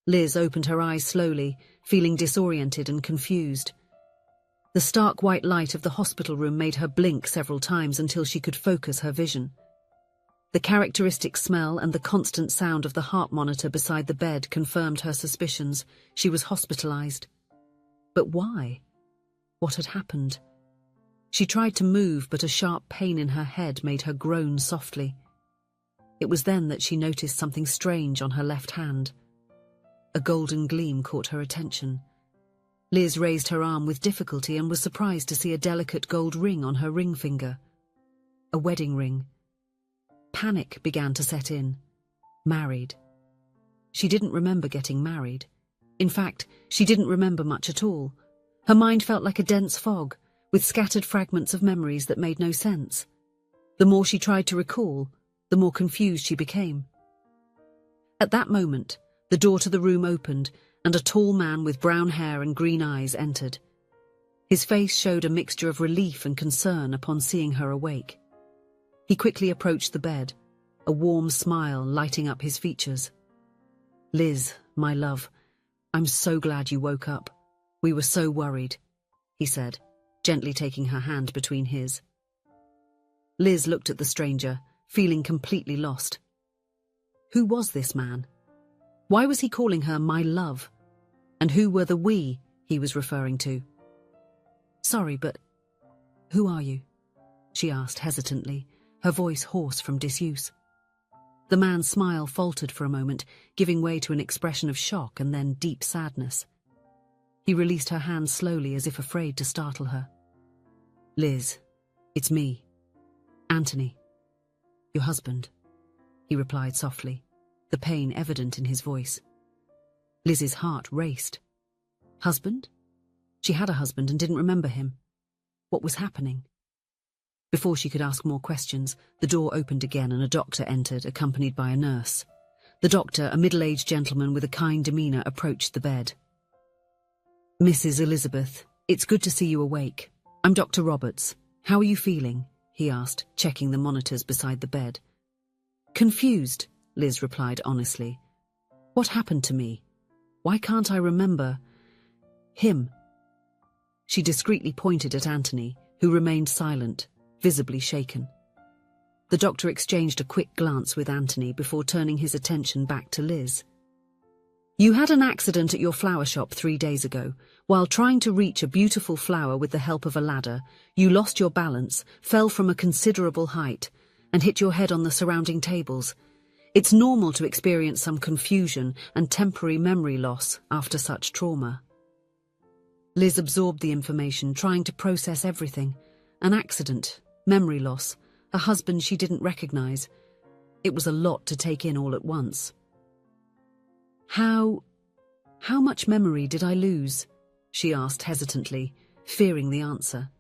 Liz opened her eyes slowly, feeling disoriented and confused. The stark white light of the hospital room made her blink several times until she could focus her vision. The characteristic smell and the constant sound of the heart monitor beside the bed confirmed her suspicions. She was hospitalized. But why? What had happened? She tried to move, but a sharp pain in her head made her groan softly. It was then that she noticed something strange on her left hand. A golden gleam caught her attention. Liz raised her arm with difficulty and was surprised to see a delicate gold ring on her ring finger. A wedding ring. Panic began to set in. Married. She didn't remember getting married. In fact, she didn't remember much at all. Her mind felt like a dense fog, with scattered fragments of memories that made no sense. The more she tried to recall, the more confused she became. At that moment, the door to the room opened, and a tall man with brown hair and green eyes entered. His face showed a mixture of relief and concern upon seeing her awake. He quickly approached the bed, a warm smile lighting up his features. "Liz, my love, I'm so glad you woke up. We were so worried," he said, gently taking her hand between his. Liz looked at the stranger, feeling completely lost. Who was this man? Why was he calling her my love? And who were the we he was referring to? "Sorry, but who are you?" she asked hesitantly, her voice hoarse from disuse. The man's smile faltered for a moment, giving way to an expression of shock and then deep sadness. He released her hand slowly as if afraid to startle her. "Liz, it's me. Anthony. Your husband," he replied softly, the pain evident in his voice. Liz's heart raced. Husband? She had a husband and didn't remember him. What was happening? Before she could ask more questions, the door opened again and a doctor entered, accompanied by a nurse. The doctor, a middle-aged gentleman with a kind demeanour, approached the bed. "Mrs. Elizabeth, it's good to see you awake. I'm Dr. Roberts. How are you feeling?" he asked, checking the monitors beside the bed. "Confused," Liz replied honestly. "What happened to me? Why can't I remember him?" She discreetly pointed at Anthony, who remained silent, visibly shaken. The doctor exchanged a quick glance with Anthony before turning his attention back to Liz. "You had an accident at your flower shop 3 days ago. While trying to reach a beautiful flower with the help of a ladder, you lost your balance, fell from a considerable height, and hit your head on the surrounding tables. It's normal to experience some confusion and temporary memory loss after such trauma." Liz absorbed the information, trying to process everything. An accident, memory loss, a husband she didn't recognize. It was a lot to take in all at once. How much memory did I lose?" she asked hesitantly, fearing the answer.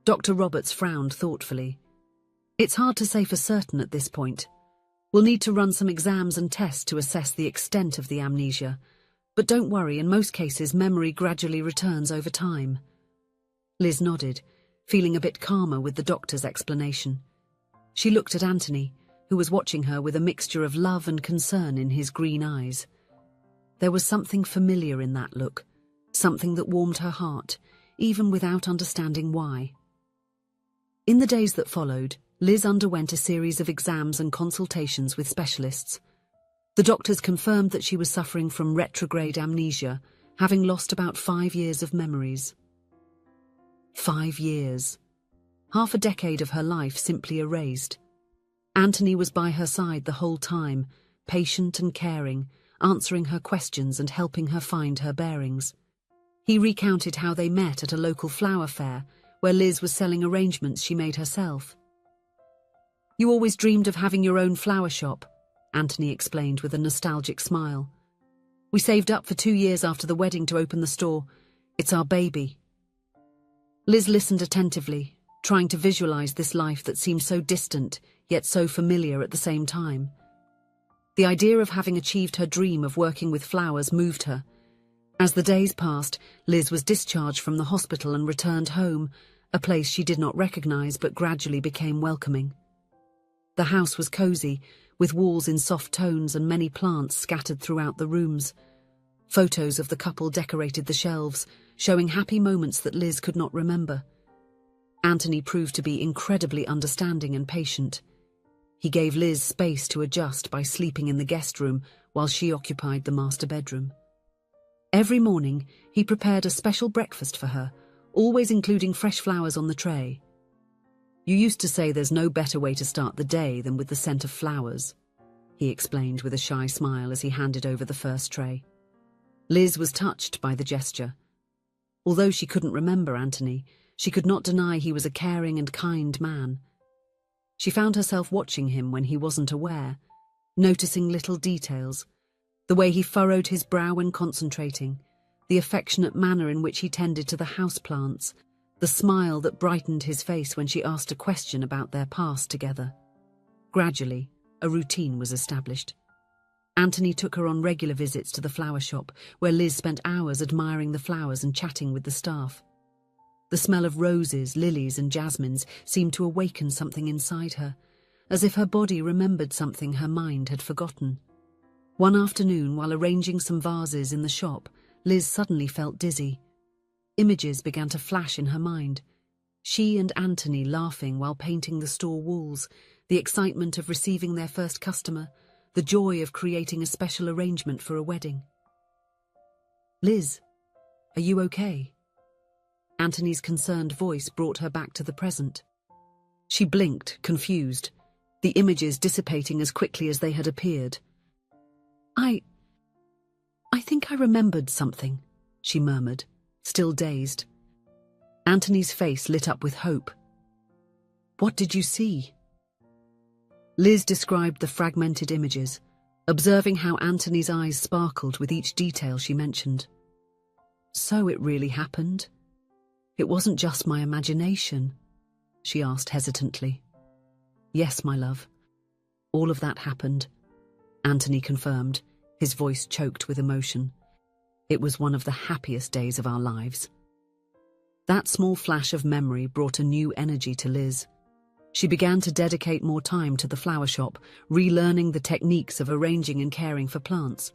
Dr. Roberts frowned thoughtfully. "It's hard to say for certain at this point. We'll need to run some exams and tests to assess the extent of the amnesia. But don't worry, in most cases memory gradually returns over time." Liz nodded, feeling a bit calmer with the doctor's explanation. She looked at Anthony, who was watching her with a mixture of love and concern in his green eyes. There was something familiar in that look, something that warmed her heart, even without understanding why. In the days that followed, Liz underwent a series of exams and consultations with specialists. The doctors confirmed that she was suffering from retrograde amnesia, having lost about 5 years of memories. 5 years. Half a decade of her life simply erased. Anthony was by her side the whole time, patient and caring, answering her questions and helping her find her bearings. He recounted how they met at a local flower fair, where Liz was selling arrangements she made herself. "You always dreamed of having your own flower shop," Anthony explained with a nostalgic smile. "We saved up for 2 years after the wedding to open the store. It's our baby." Liz listened attentively, trying to visualize this life that seemed so distant, yet so familiar at the same time. The idea of having achieved her dream of working with flowers moved her. As the days passed, Liz was discharged from the hospital and returned home, a place she did not recognize but gradually became welcoming. The house was cozy, with walls in soft tones and many plants scattered throughout the rooms. Photos of the couple decorated the shelves, showing happy moments that Liz could not remember. Anthony proved to be incredibly understanding and patient. He gave Liz space to adjust by sleeping in the guest room while she occupied the master bedroom. Every morning, he prepared a special breakfast for her, always including fresh flowers on the tray. "You used to say there's no better way to start the day than with the scent of flowers," he explained with a shy smile as he handed over the first tray. Liz was touched by the gesture. Although she couldn't remember Anthony, she could not deny he was a caring and kind man. She found herself watching him when he wasn't aware, noticing little details, the way he furrowed his brow when concentrating, the affectionate manner in which he tended to the houseplants, the smile that brightened his face when she asked a question about their past together. Gradually, a routine was established. Anthony took her on regular visits to the flower shop, where Liz spent hours admiring the flowers and chatting with the staff. The smell of roses, lilies, and jasmines seemed to awaken something inside her, as if her body remembered something her mind had forgotten. One afternoon, while arranging some vases in the shop, Liz suddenly felt dizzy. Images began to flash in her mind. She and Anthony laughing while painting the store walls, the excitement of receiving their first customer, the joy of creating a special arrangement for a wedding. "Liz, are you okay?" Anthony's concerned voice brought her back to the present. She blinked, confused, the images dissipating as quickly as they had appeared. I think I remembered something," she murmured, still dazed. Anthony's face lit up with hope. "What did you see?" Liz described the fragmented images, observing how Anthony's eyes sparkled with each detail she mentioned. "So it really happened? It wasn't just my imagination?" she asked hesitantly. "Yes, my love. All of that happened," Anthony confirmed, his voice choked with emotion. "It was one of the happiest days of our lives." That small flash of memory brought a new energy to Liz. She began to dedicate more time to the flower shop, relearning the techniques of arranging and caring for plants.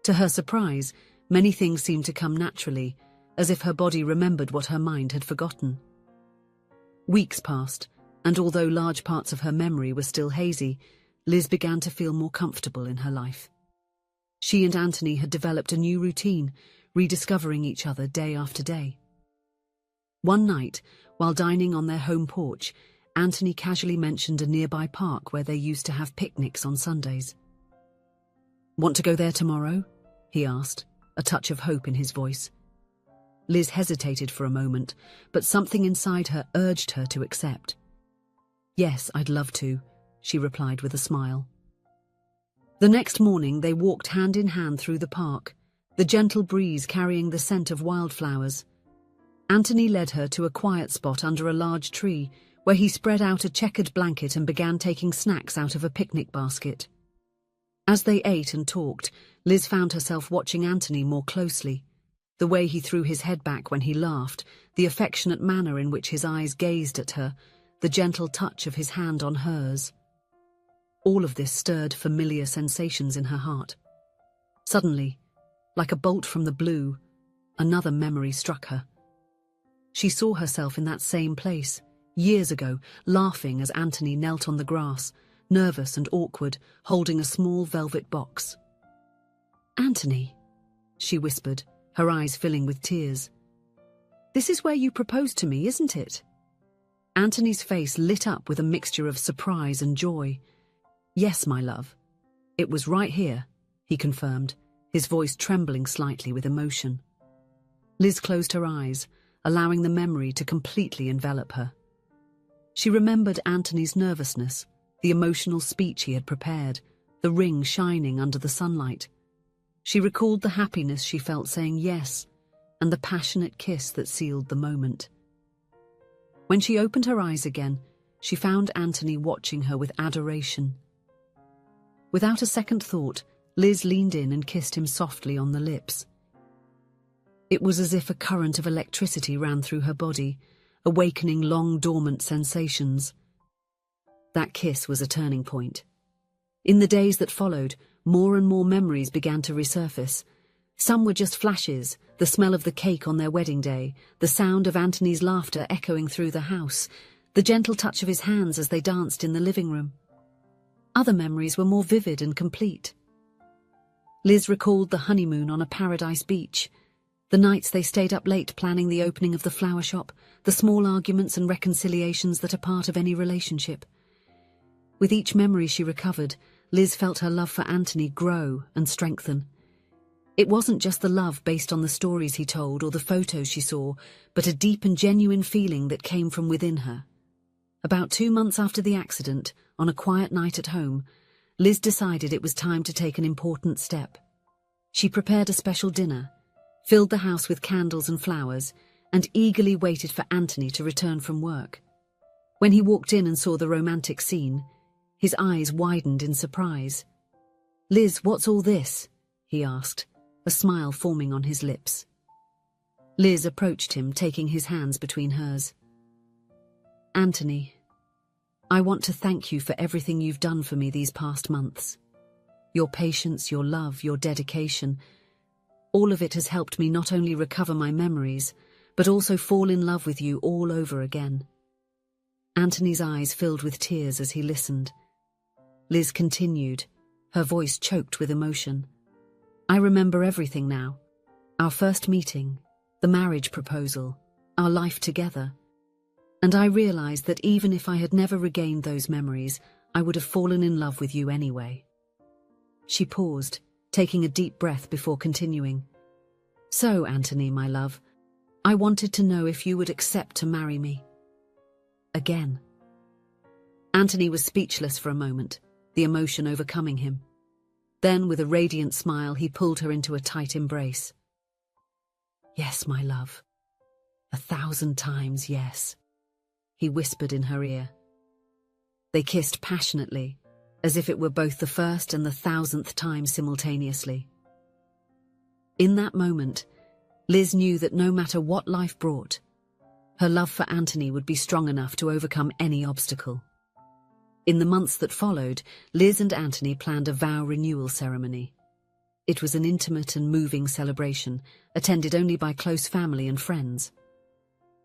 To her surprise, many things seemed to come naturally, as if her body remembered what her mind had forgotten. Weeks passed, and although large parts of her memory were still hazy, Liz began to feel more comfortable in her life. She and Anthony had developed a new routine, rediscovering each other day after day. One night, while dining on their home porch, Anthony casually mentioned a nearby park where they used to have picnics on Sundays. "Want to go there tomorrow?" he asked, a touch of hope in his voice. Liz hesitated for a moment, but something inside her urged her to accept. "Yes, I'd love to," she replied with a smile. The next morning they walked hand in hand through the park, the gentle breeze carrying the scent of wildflowers. Anthony led her to a quiet spot under a large tree, where he spread out a checkered blanket and began taking snacks out of a picnic basket. As they ate and talked, Liz found herself watching Anthony more closely. The way he threw his head back when he laughed, the affectionate manner in which his eyes gazed at her, the gentle touch of his hand on hers. All of this stirred familiar sensations in her heart. Suddenly, like a bolt from the blue, another memory struck her. She saw herself in that same place, years ago, laughing as Anthony knelt on the grass, nervous and awkward, holding a small velvet box. "Anthony," she whispered, her eyes filling with tears. "This is where you proposed to me, isn't it?" Anthony's face lit up with a mixture of surprise and joy. "Yes, my love. It was right here," he confirmed, his voice trembling slightly with emotion. Liz closed her eyes, allowing the memory to completely envelop her. She remembered Anthony's nervousness, the emotional speech he had prepared, the ring shining under the sunlight. She recalled the happiness she felt saying yes, and the passionate kiss that sealed the moment. When she opened her eyes again, she found Anthony watching her with adoration. Without a second thought, Liz leaned in and kissed him softly on the lips. It was as if a current of electricity ran through her body, awakening long-dormant sensations. That kiss was a turning point. In the days that followed, more and more memories began to resurface. Some were just flashes, the smell of the cake on their wedding day, the sound of Anthony's laughter echoing through the house, the gentle touch of his hands as they danced in the living room. Other memories were more vivid and complete. Liz recalled the honeymoon on a paradise beach, the nights they stayed up late planning the opening of the flower shop, the small arguments and reconciliations that are part of any relationship. With each memory she recovered, Liz felt her love for Anthony grow and strengthen. It wasn't just the love based on the stories he told or the photos she saw, but a deep and genuine feeling that came from within her. About 2 months after the accident, on a quiet night at home, Liz decided it was time to take an important step. She prepared a special dinner, filled the house with candles and flowers, and eagerly waited for Anthony to return from work. When he walked in and saw the romantic scene, his eyes widened in surprise. "Liz, what's all this?" he asked, a smile forming on his lips. Liz approached him, taking his hands between hers. "Anthony, I want to thank you for everything you've done for me these past months. Your patience, your love, your dedication, all of it has helped me not only recover my memories, but also fall in love with you all over again." Anthony's eyes filled with tears as he listened. Liz continued, her voice choked with emotion. "I remember everything now. Our first meeting, the marriage proposal, our life together. And I realized that even if I had never regained those memories, I would have fallen in love with you anyway." She paused, taking a deep breath before continuing. "So, Anthony, my love, I wanted to know if you would accept to marry me." Again. Anthony was speechless for a moment, the emotion overcoming him. Then, with a radiant smile, he pulled her into a tight embrace. "Yes, my love. 1,000 times yes," he whispered in her ear. They kissed passionately, as if it were both the first and the 1,000th time simultaneously. In that moment, Liz knew that no matter what life brought, her love for Anthony would be strong enough to overcome any obstacle. In the months that followed, Liz and Anthony planned a vow renewal ceremony. It was an intimate and moving celebration, attended only by close family and friends.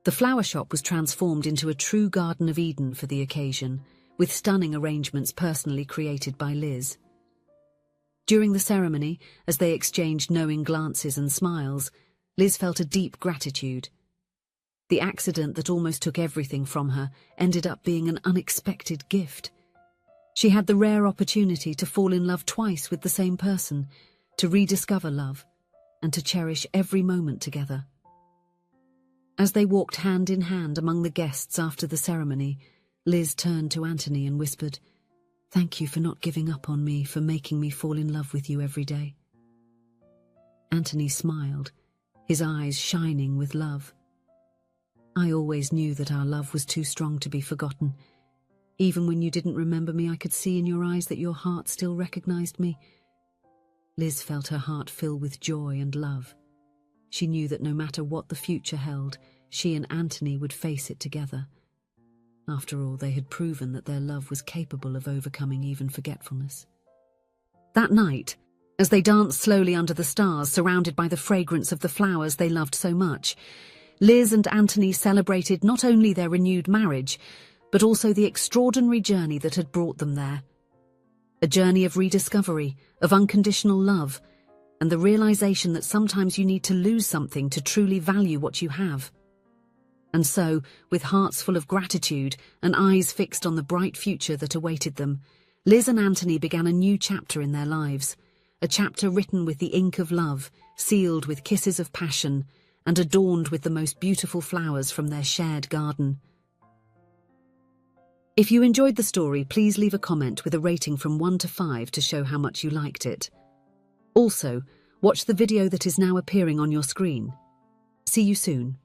The flower shop was transformed into a true Garden of Eden for the occasion, with stunning arrangements personally created by Liz. During the ceremony, as they exchanged knowing glances and smiles, Liz felt a deep gratitude. The accident that almost took everything from her ended up being an unexpected gift. She had the rare opportunity to fall in love twice with the same person, to rediscover love, and to cherish every moment together. As they walked hand in hand among the guests after the ceremony, Liz turned to Anthony and whispered, "Thank you for not giving up on me, for making me fall in love with you every day." Anthony smiled, his eyes shining with love. "I always knew that our love was too strong to be forgotten. Even when you didn't remember me, I could see in your eyes that your heart still recognized me." Liz felt her heart fill with joy and love. She knew that no matter what the future held, she and Anthony would face it together. After all, they had proven that their love was capable of overcoming even forgetfulness. That night, as they danced slowly under the stars, surrounded by the fragrance of the flowers they loved so much, Liz and Anthony celebrated not only their renewed marriage, but also the extraordinary journey that had brought them there. A journey of rediscovery, of unconditional love, and the realization that sometimes you need to lose something to truly value what you have. And so, with hearts full of gratitude and eyes fixed on the bright future that awaited them, Liz and Anthony began a new chapter in their lives, a chapter written with the ink of love, sealed with kisses of passion, and adorned with the most beautiful flowers from their shared garden. If you enjoyed the story, please leave a comment with a rating from 1 to 5 to show how much you liked it. Also, watch the video that is now appearing on your screen. See you soon.